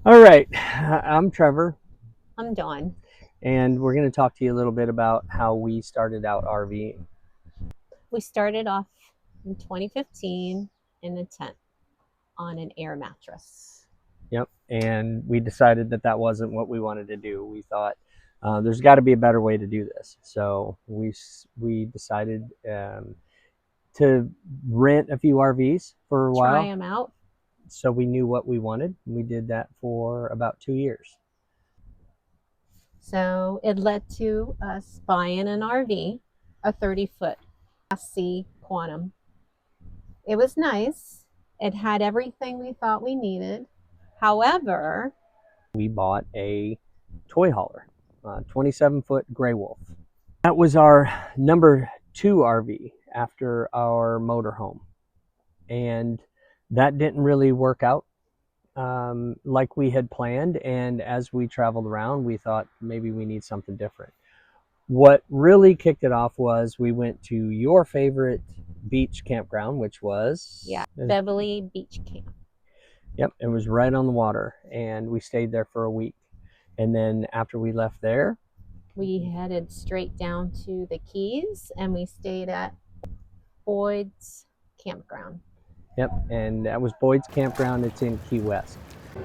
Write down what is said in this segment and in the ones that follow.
All right, I'm Trevor, I'm Dawn. and we're going to talk to you a little bit about how we started out RVing. We started off in 2015 in a tent on an air mattress. Yep, and we decided that that wasn't what we wanted to do. We thought there's got to be a better way to do this, so we decided to rent a few RVs for a Try while, them out. so we knew what we wanted. We did that for about 2 years. So it led to us buying an RV, a 30-foot C Quantum. It was nice. It had everything we thought we needed. However, We bought a toy hauler, 27-foot Gray Wolf. That was our number 2 RV after our motorhome, and that didn't really work out like we had planned. And as we traveled around, we thought maybe we need something different. What really kicked it off was we went to your favorite beach campground, which was Beverly Beach Camp. Yep, it was right on the water, and we stayed there for a week. And then after we left there, We headed straight down to the Keys and we stayed at Boyd's Campground. yep, and that was Boyd's Campground. It's in Key West.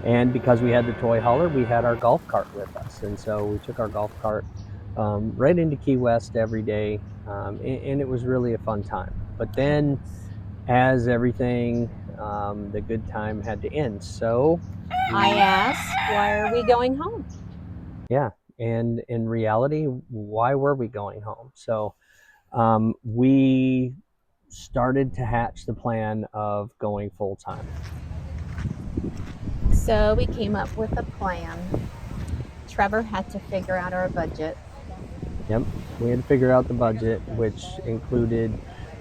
And because we had the toy hauler, we had our golf cart with us. And so we took our golf cart right into Key West every day. And it was really a fun time. But then, as everything, the good time had to end. So I asked, why are we going home? yeah, and in reality, why were we going home? So we started to hatch the plan of going full time. So we came up with a plan. Trevor had to figure out our budget. Yep, we had to figure out the budget, which included,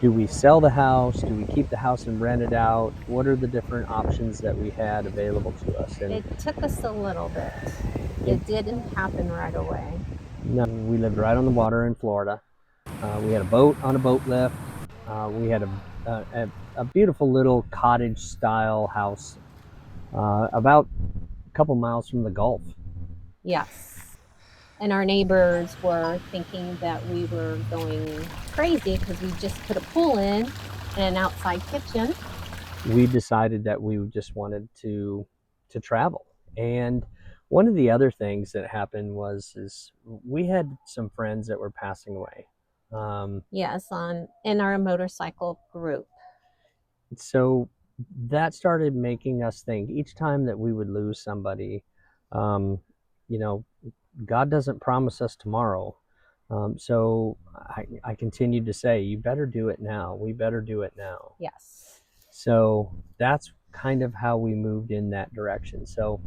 do we sell the house? Do we keep the house and rent it out? What are the different options that we had available to us? And It took us a little bit. It didn't happen right away. no, we lived right on the water in Florida. We had a boat on a boat lift. We had a beautiful little cottage style house about a couple miles from the Gulf. Yes. And our neighbors were thinking that we were going crazy because we just put a pool in and an outside kitchen. We decided that we just wanted to travel. And one of the other things that happened is we had some friends that were passing away. Yes, in our motorcycle group. So that started making us think each time that we would lose somebody, um, you know, God doesn't promise us tomorrow. So I continued to say, you better do it now. We better do it now. Yes. So that's kind of how we moved in that direction. So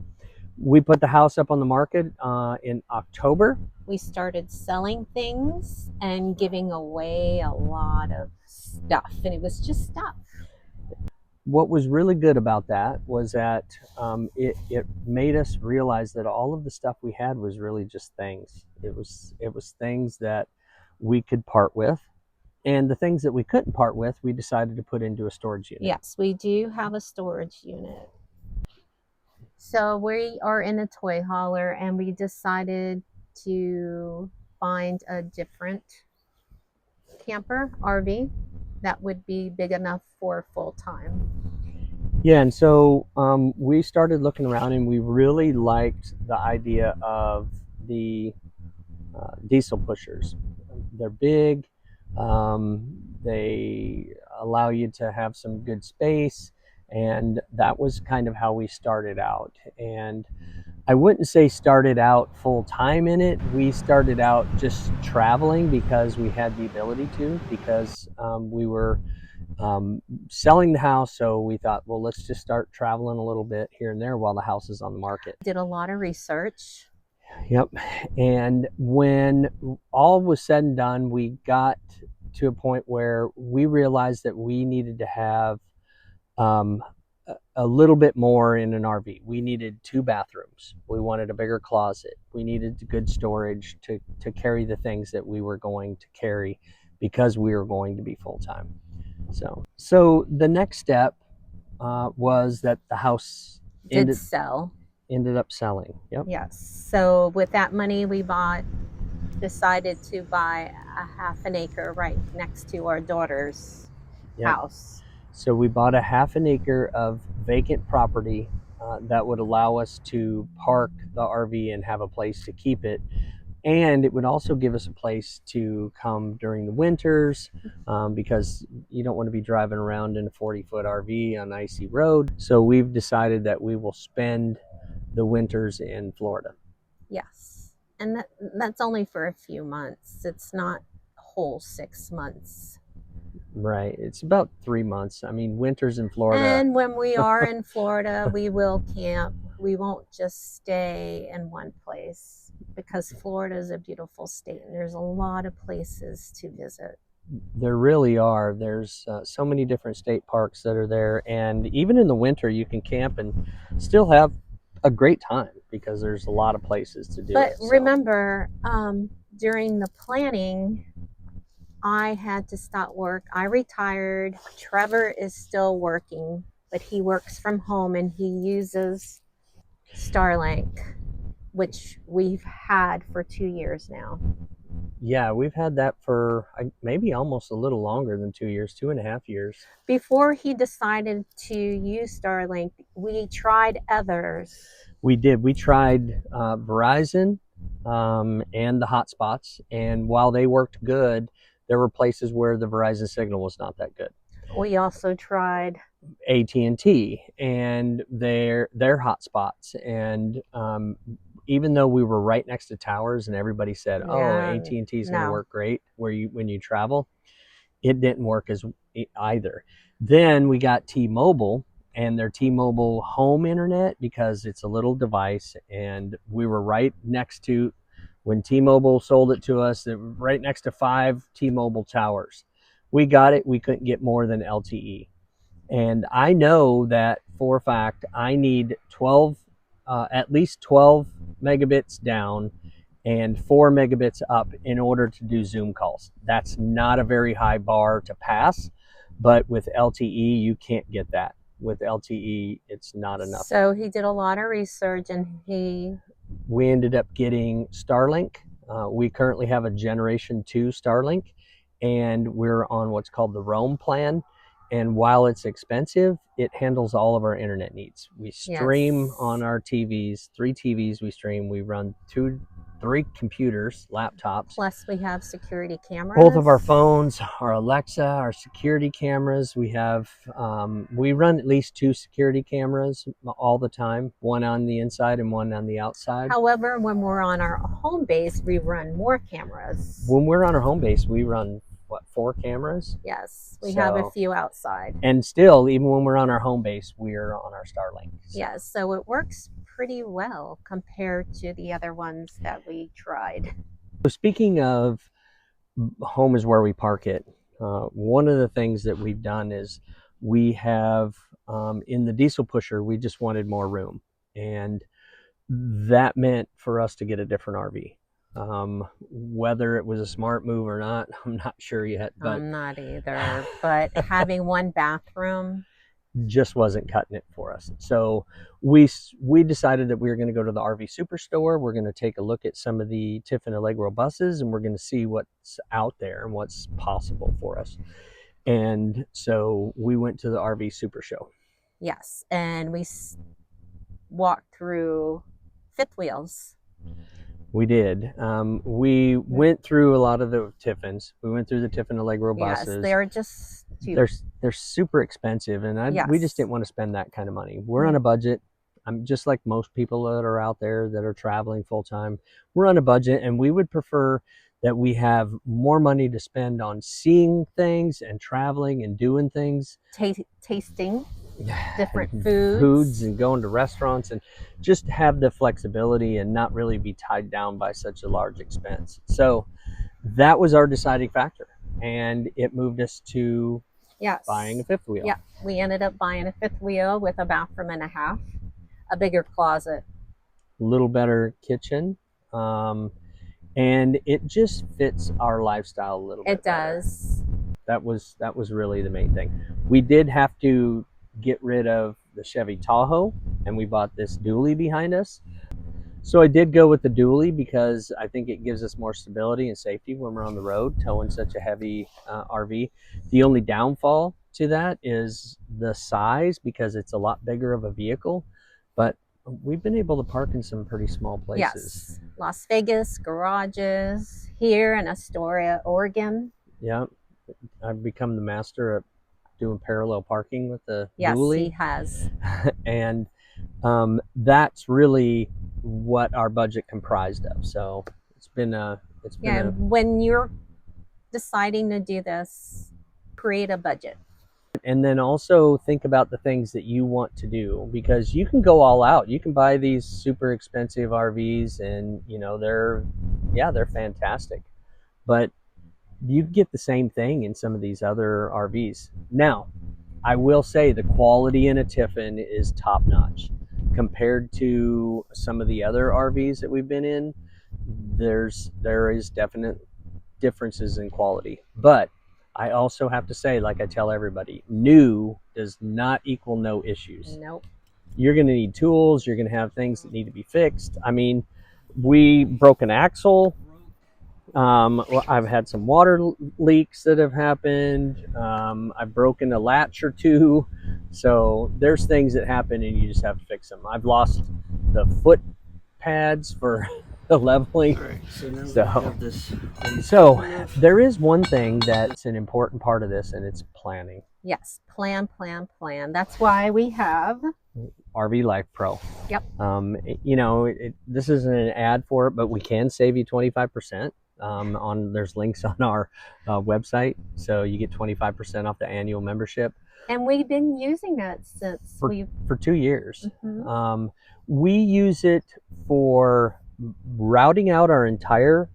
we put the house up on the market in October. We started selling things and giving away a lot of stuff, and it was just stuff. What was really good about that was that it made us realize that all of the stuff we had was really just things. It was things that we could part with, and the things that we couldn't part with, we decided to put into a storage unit. Yes, we do have a storage unit. So we are in a toy hauler and we decided to find a different camper RV that would be big enough for full time. Yeah, and so we started looking around, and we really liked the idea of the diesel pushers. They're big. They allow you to have some good space, and that was kind of how we started out. And I wouldn't say started out full time in it. We started out just traveling because we had the ability to, because we were selling the house. So we thought, well, let's just start traveling a little bit here and there while the house is on the market. Did a lot of research. Yep. And when all was said and done, we got to a point where we realized that we needed to have um, a little bit more in an RV. We needed 2 bathrooms. We wanted a bigger closet. We needed good storage to carry the things that we were going to carry because we were going to be full time. So the next step was that the house Did sell. ended up selling. Yep. Yes. So with that money, we decided to buy a half an acre right next to our daughter's Yep. house. So we bought a half an acre of vacant property that would allow us to park the RV and have a place to keep it. And it would also give us a place to come during the winters because you don't want to be driving around in a 40-foot RV on an icy road. So we've decided that we will spend the winters in Florida. Yes. And that's only for a few months. It's not a whole 6 months. Right. It's about 3 months. I mean, winters in Florida. And when we are in Florida, we will camp. We won't just stay in one place because Florida is a beautiful state and there's a lot of places to visit. There really are. There's so many different state parks that are there. And even in the winter, you can camp and still have a great time because there's a lot of places to do it. But remember, during the planning, I had to stop work. I retired. Trevor is still working, but he works from home and he uses Starlink, which we've had for 2 years now. Yeah, we've had that for maybe almost a little longer than 2 years, 2.5 years. Before he decided to use Starlink, we tried others. We did. We tried Verizon and the hotspots. And while they worked good, there were places where the Verizon signal was not that good. We also tried AT&T and their hotspots, and even though we were right next to towers and everybody said, "Oh, AT&T is going to work great when you travel," it didn't work as either. Then we got T-Mobile and their T-Mobile home internet because it's a little device, and we were right next to, when T-Mobile sold it to us, right next to 5 T-Mobile towers. We got it. We couldn't get more than LTE. And I know that for a fact I need 12, at least 12 megabits down and 4 megabits up in order to do Zoom calls. That's not a very high bar to pass, but with LTE, you can't get that. With LTE, it's not enough. So he did a lot of research and we ended up getting Starlink. We currently have a Generation 2 Starlink, and we're on what's called the Roam plan. And while it's expensive, it handles all of our internet needs. We stream on our TVs, 3 TVs we stream. We run 3 computers, laptops. Plus we have security cameras. Both of our phones, our Alexa, our security cameras. We have, we run at least 2 security cameras all the time, one on the inside and one on the outside. However, when we're on our home base, we run more cameras. When we're on our home base, we run, 4 cameras? Yes, we have a few outside. And still, even when we're on our home base, we're on our Starlink. So. Yes, so it works pretty well compared to the other ones that we tried. So speaking of home is where we park it, one of the things that we've done is we have, in the diesel pusher, we just wanted more room. And that meant for us to get a different RV. Whether it was a smart move or not, I'm not sure yet. But I'm not either. But having one bathroom just wasn't cutting it for us. So we decided that we were going to go to the RV Superstore. We're going to take a look at some of the Tiff and Allegro buses, and we're going to see what's out there and what's possible for us. And so we went to the RV Super Show. Yes, and we walked through fifth wheels. We did. We went through a lot of the Tiffins. We went through the Tiff and Allegro buses. Yes, they're just cheap. They're super expensive, and we just didn't want to spend that kind of money. We're on a budget. I'm just like most people that are out there that are traveling full time. We're on a budget, and we would prefer that we have more money to spend on seeing things and traveling and doing things. Tasting different foods and going to restaurants, and just have the flexibility and not really be tied down by such a large expense. So that was our deciding factor, and it moved us to buying a fifth wheel. Yeah, we ended up buying a fifth wheel with a bathroom and a half, a bigger closet, a little better kitchen, and it just fits our lifestyle a little bit. It does. That was really the main thing. We did have to get rid of the Chevy Tahoe, and we bought this dually behind us. So I did go with the dually because I think it gives us more stability and safety when we're on the road towing such a heavy RV. The only downfall to that is the size, because it's a lot bigger of a vehicle, but we've been able to park in some pretty small places. Yes, Las Vegas, garages, here in Astoria, Oregon. Yeah, I've become the master at doing parallel parking with the Yes, dually. he has. And that's really what our budget comprised of. So it's been when you're deciding to do this, create a budget. And then also think about the things that you want to do, because you can go all out. You can buy these super expensive RVs, and they're fantastic, but you get the same thing in some of these other RVs. Now, I will say the quality in a Tiffin is top notch compared to some of the other RVs that we've been in. There is definite differences in quality, but I also have to say, like I tell everybody, new does not equal no issues. Nope. You're going to need tools. You're going to have things that need to be fixed. I mean, we broke an axle. I've had some water leaks that have happened. I've broken a latch or two. So there's things that happen and you just have to fix them. I've lost the foot pads for the leveling. All right, so now we have this. So there is one thing that's an important part of this, and it's planning. Yes, plan. That's why we have RV Life Pro. Yep. This isn't an ad for it, but we can save you 25%. There's links on our website, so you get 25% off the annual membership. And we've been using that since for 2 years. Mm-hmm. We use it for routing out our entire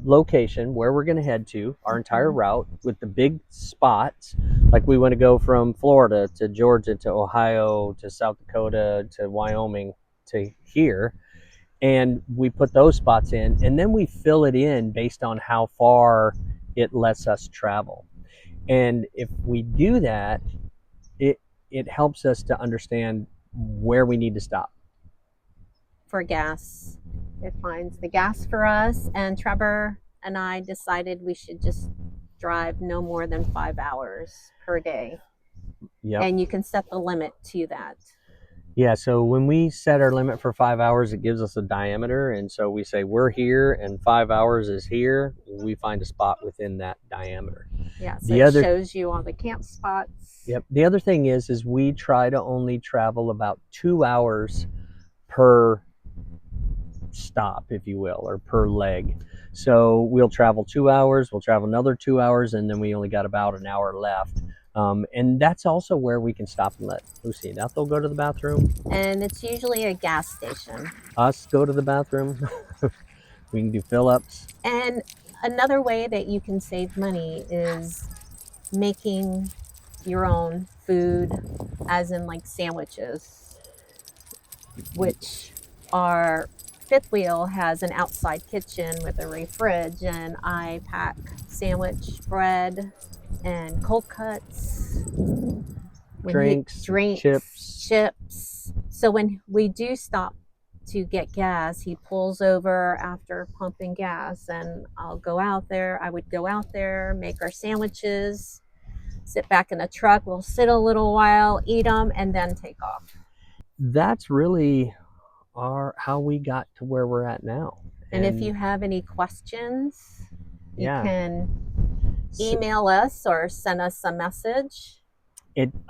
location, where we're going to head to, our entire route, with the big spots. Like we want to go from Florida to Georgia to Ohio to South Dakota to Wyoming to here. And we put those spots in, and then we fill it in based on how far it lets us travel. And if we do that, it helps us to understand where we need to stop. For gas. It finds the gas for us, and Trevor and I decided we should just drive no more than 5 hours per day. Yep. And you can set the limit to that. Yeah, so when we set our limit for 5 hours, it gives us a diameter, and so we say we're here and 5 hours is here. We find a spot within that diameter. Yeah, so it shows you all the camp spots. Yep. The other thing is we try to only travel about 2 hours per stop, if you will, or per leg. So we'll travel 2 hours, we'll travel another 2 hours, and then we only got about an hour left. And that's also where we can stop and let Lucy and Ethel go to the bathroom. And it's usually a gas station. Us go to the bathroom. We can do fill-ups. And another way that you can save money is making your own food, as in like sandwiches, which our fifth wheel has an outside kitchen with a fridge, and I pack sandwich bread and cold cuts, drinks, chips. So when we do stop to get gas, he pulls over after pumping gas, and I would go out there, make our sandwiches, sit back in the truck, we'll sit a little while, eat them, and then take off. That's really how we got to where we're at now. And if you have any questions, you can email us or send us a message.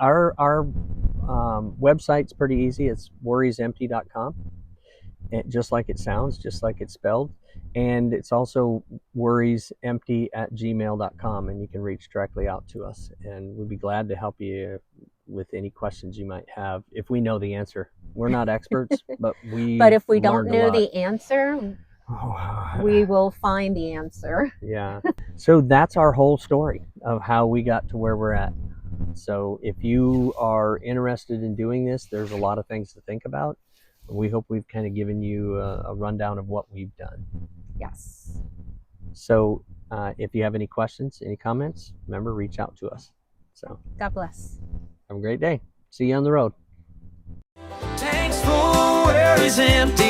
Our website's pretty easy. It's worriesempty.com. Just like it sounds, just like it's spelled. And it's also worriesempty@gmail.com, and you can reach directly out to us, and we'd be glad to help you with any questions you might have if we know the answer. We're not experts, but if we don't know the answer, we will find the answer. Yeah. So that's our whole story of how we got to where we're at. So if you are interested in doing this, there's a lot of things to think about. We hope we've kind of given you a rundown of what we've done. Yes. So if you have any questions, any comments, remember, reach out to us. So God bless. have a great day. See you on the road. everywhere is empty.